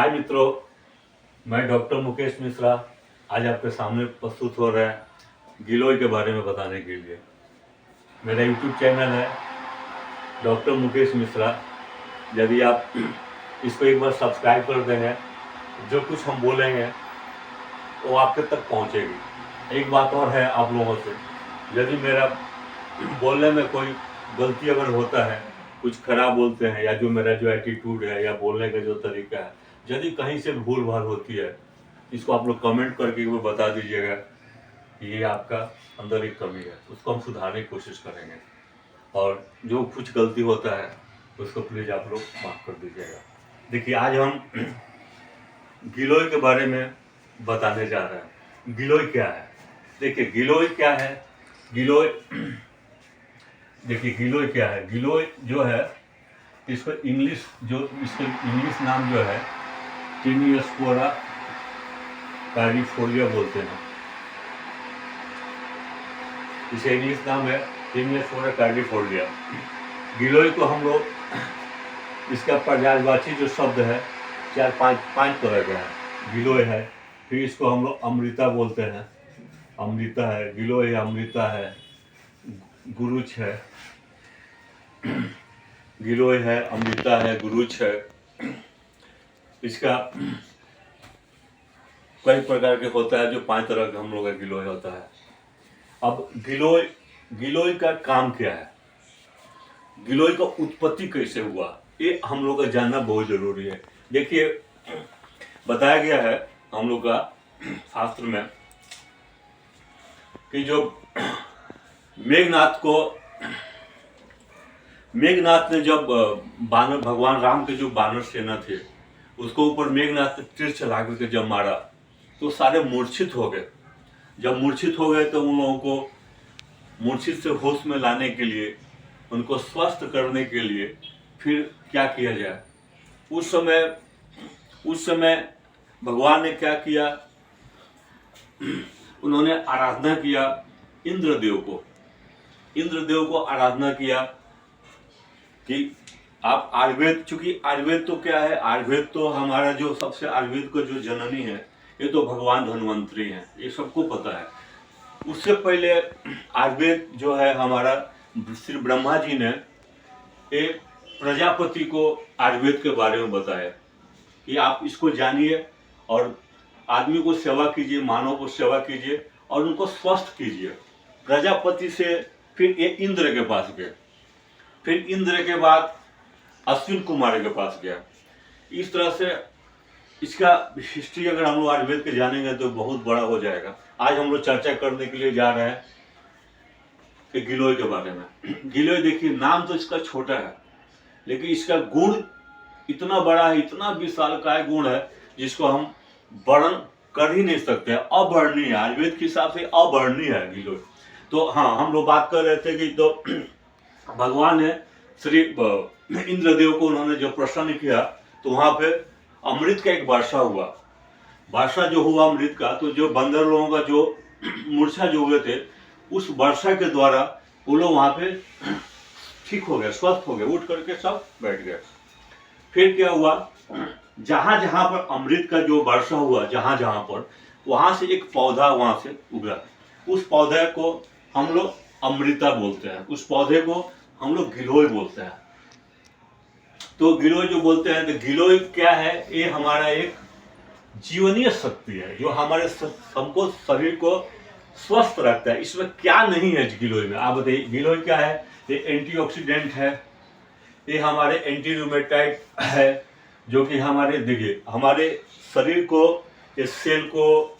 हाय मित्रों, मैं डॉक्टर मुकेश मिश्रा आज आपके सामने प्रस्तुत हो रहा है गिलोय के बारे में बताने के लिए। मेरा यूट्यूब चैनल है डॉक्टर मुकेश मिश्रा। यदि आप इसको एक बार सब्सक्राइब कर देंगे, जो कुछ हम बोलेंगे वो आपके तक पहुंचेगी। एक बात और है आप लोगों से, यदि मेरा बोलने में कोई गलती अगर होता है, कुछ खराब बोलते हैं या जो मेरा जो एटीट्यूड है या बोलने का जो तरीका है, यदि कहीं से भूल भाल होती है, इसको आप लोग कमेंट करके वो बता दीजिएगा कि ये आपका अंदर एक कमी है, उसको हम सुधारने की कोशिश करेंगे। और जो कुछ गलती होता है उसको प्लीज़ आप लोग माफ़ कर दीजिएगा। देखिए, आज हम गिलोय के बारे में बताने जा रहे हैं। गिलोय क्या है? देखिए, गिलोय क्या है? गिलोय देखिए गिलोय क्या है? गिलोय जो है, इसको इंग्लिश नाम जो है टीनियोस्पोरा कार्डिफोलिया बोलते हैं। इसे इंग्लिश नाम है टीनियोस्पोरा कार्डिफोलिया। गिलोय को हम लोग, इसका पर्यायवाची जो शब्द है पांच तरह का है। गिलोय है, फिर इसको हम लोग अमृता बोलते हैं, अमृता है, गिलोय है, अमृता है, गुरुच है, गिलोय है, अमृता है, गुरुच है। इसका कई प्रकार के होता है, जो 5 तरह का हम लोग का गिलोय होता है। अब गिलोय का काम क्या है, गिलोय का उत्पत्ति कैसे हुआ, ये हम लोग का जानना बहुत जरूरी है। देखिए, बताया गया है हम लोग का शास्त्र में कि जो मेघनाथ ने जब भगवान राम के जो बानर सेना थे, उसको ऊपर मेघनाथ ने तीर चला करके जब मारा तो सारे मूर्छित हो गए। जब मूर्छित हो गए तो उन लोगों को मूर्छित से होश में लाने के लिए, उनको स्वस्थ करने के लिए फिर क्या किया जाए। उस समय भगवान ने क्या किया, उन्होंने आराधना किया इंद्रदेव को आराधना किया कि आप आयुर्वेद, चूंकि आयुर्वेद तो क्या है, आयुर्वेद तो हमारा जो सबसे आयुर्वेद का जो जननी है, ये तो भगवान धन्वंतरी हैं, ये सबको पता है। उससे पहले आयुर्वेद जो है हमारा, श्री ब्रह्मा जी ने एक प्रजापति को आयुर्वेद के बारे में बताया कि आप इसको जानिए और आदमी को सेवा कीजिए, मानव को सेवा कीजिए और उनको स्वस्थ कीजिए। प्रजापति से फिर ये इंद्र के पास गए, फिर इंद्र के बाद अश्विन कुमार के पास गया। इस तरह से इसका हिस्ट्री अगर हम लोग आयुर्वेद के जानेंगे तो बहुत बड़ा हो जाएगा। आज हम लोग चर्चा करने के लिए जा रहे हैं कि गिलोय के बारे में। गिलोय देखिए, नाम तो इसका छोटा है, लेकिन इसका गुण इतना बड़ा है, इतना विशालकाय गुण है, जिसको हम वर्णन कर ही नहीं सकते। अवर्णनीय, आयुर्वेद के हिसाब से अवर्णनीय है गिलोय। तो हाँ, हम लोग बात कर रहे थे कि तो भगवान ने श्री इंद्रदेव को उन्होंने जब प्रसन्न किया तो वहां पे अमृत का एक वर्षा हुआ। वर्षा जो हुआ अमृत का, तो जो बंदर लोगों का जो मूर्छा जो हुए थे, उस वर्षा के द्वारा वो लोग वहां पे ठीक हो गए, स्वस्थ हो गए, उठ करके सब बैठ गए। फिर क्या हुआ, जहां जहां पर अमृत का जो वर्षा हुआ, जहां जहां पर, वहां से एक पौधा वहां से उगा। उस पौधे को हम लोग अमृता बोलते हैं, उस पौधे को हम लोग गिलोय बोलते हैं। तो गिलोय जो बोलते हैं, तो गिलोय क्या है, ये हमारा एक जीवनीय शक्ति है, जो हमारे हमको शरीर को स्वस्थ रखता है। इसमें क्या नहीं है गिलोय में, आप बताइए। गिलोय क्या है? ये एंटीऑक्सीडेंट है, ये हमारे एंटी रूमेटाइड है, जो कि हमारे, देखिए, हमारे शरीर को, ये सेल को,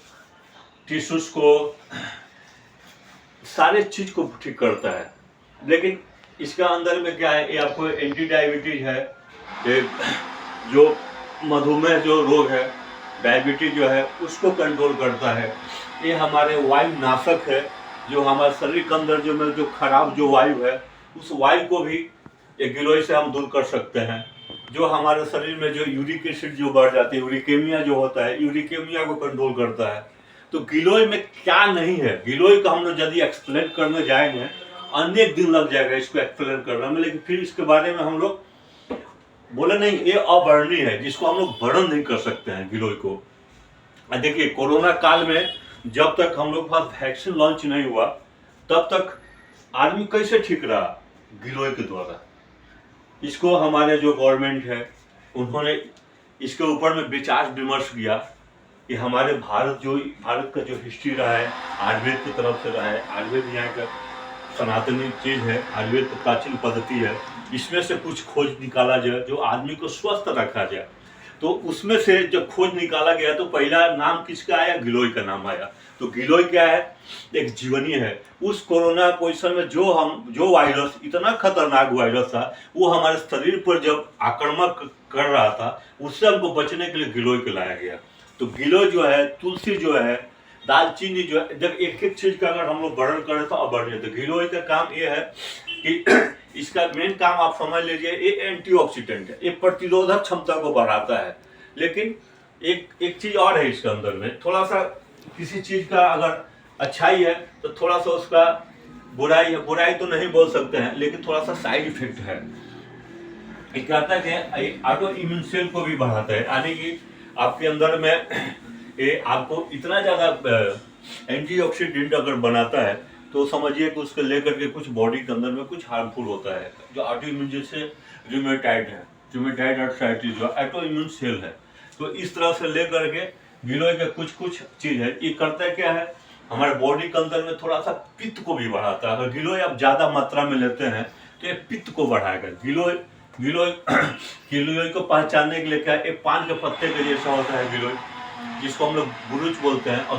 टिश्यूज को, सारे चीज को ठीक करता है। लेकिन इसका अंदर में क्या है, ये आपको एंटी डायबिटीज है, ये जो मधुमेह जो रोग है, डायबिटीज जो है, उसको कंट्रोल करता है। ये हमारे वायु नाशक है, जो हमारे शरीर के अंदर जो खराब जो वायु है, उस वायु को भी ये गिलोय से हम दूर कर सकते हैं। जो हमारे शरीर में जो यूरिक एसिड जो बढ़ जाती है, यूरिकेमिया जो होता है, यूरिकेमिया को कंट्रोल करता है। तो गिलोय में क्या नहीं है, गिलोय का हम लोग यदि एक्सप्लेन करने जाएंगे, अनेक दिन लग जाएगा इसको एक्सप्लेन करने में, लेकिन फिर इसके बारे में हम लोग बोले नहीं, ये अवर्णनीय है, जिसको हम लोग वर्णन नहीं कर सकते हैं गिलोय को। देखिए कोरोना काल में जब तक हम लोग के पास वैक्सीन लॉन्च नहीं हुआ, तब तक आदमी कैसे ठीक रहा? गिलोय के द्वारा। इसको हमारे जो गवर्नमेंट है उन्होंने इसके ऊपर में विचार विमर्श किया कि हमारे भारत का जो हिस्ट्री रहा है आयुर्वेद की तरफ से रहा है। आयुर्वेद यहाँ का सनातनी चीज है, आयुर्वेद की प्राचीन पद्धति है, इसमें से कुछ खोज निकाला जाए जो आदमी को स्वस्थ रखा जाए। तो उसमें से जब खोज निकाला गया तो पहला नाम किसका आया? गिलोय का नाम आया। तो गिलोय क्या है? एक जीवनी है। उस कोरोना पोजिशन में जो वायरस, इतना खतरनाक वायरस था, वो हमारे शरीर पर जब आक्रमण कर रहा था, उससे हमको बचने के लिए गिलोय को लाया गया। तो गिलोय जो है, तुलसी जो है, दालचीनी जो है, जब एक एक चीज का अगर हम लोग वर्णन करें तो अवर्णनीय। तो गिलोय का काम ये है कि इसका मेन काम आप समझ लीजिए, ये एंटीऑक्सीडेंट है, ये प्रतिरोधक क्षमता को बढ़ाता है। लेकिन एक चीज और है इसके अंदर में, थोड़ा सा किसी चीज का अगर अच्छाई है तो थोड़ा सा उसका बुराई है। बुराई तो नहीं बोल सकते हैं, लेकिन थोड़ा सा साइड इफेक्ट है। ये कहता है कि ऑटो इम्यून सेल को भी बढ़ाता है, यानी कि आपके अंदर में ये आपको इतना ज्यादा एंटीऑक्सीडेंट अगर बनाता है तो समझिए कि उसको लेकर के कुछ बॉडी के अंदर में कुछ हार्मफुल होता है। जो ऑटो इम्यून, जैसे रूमेटाइड है, रूमेटाइड आर्थराइटिस जो ऑटो इम्यून सेल है, तो इस तरह से लेकर के गिलोय के कुछ चीज है। ये करता है क्या है, हमारे बॉडी के अंदर में थोड़ा सा पित्त को भी बढ़ाता है। अगर गिलोय आप ज्यादा मात्रा में लेते हैं तो ये पित्त को बढ़ाएगा। गिलोय को पहचानने के लिए क्या, एक पान के पत्ते के जैसा होता है गिलोय, जिसको हम लोग बुरुच बोलते हैं। और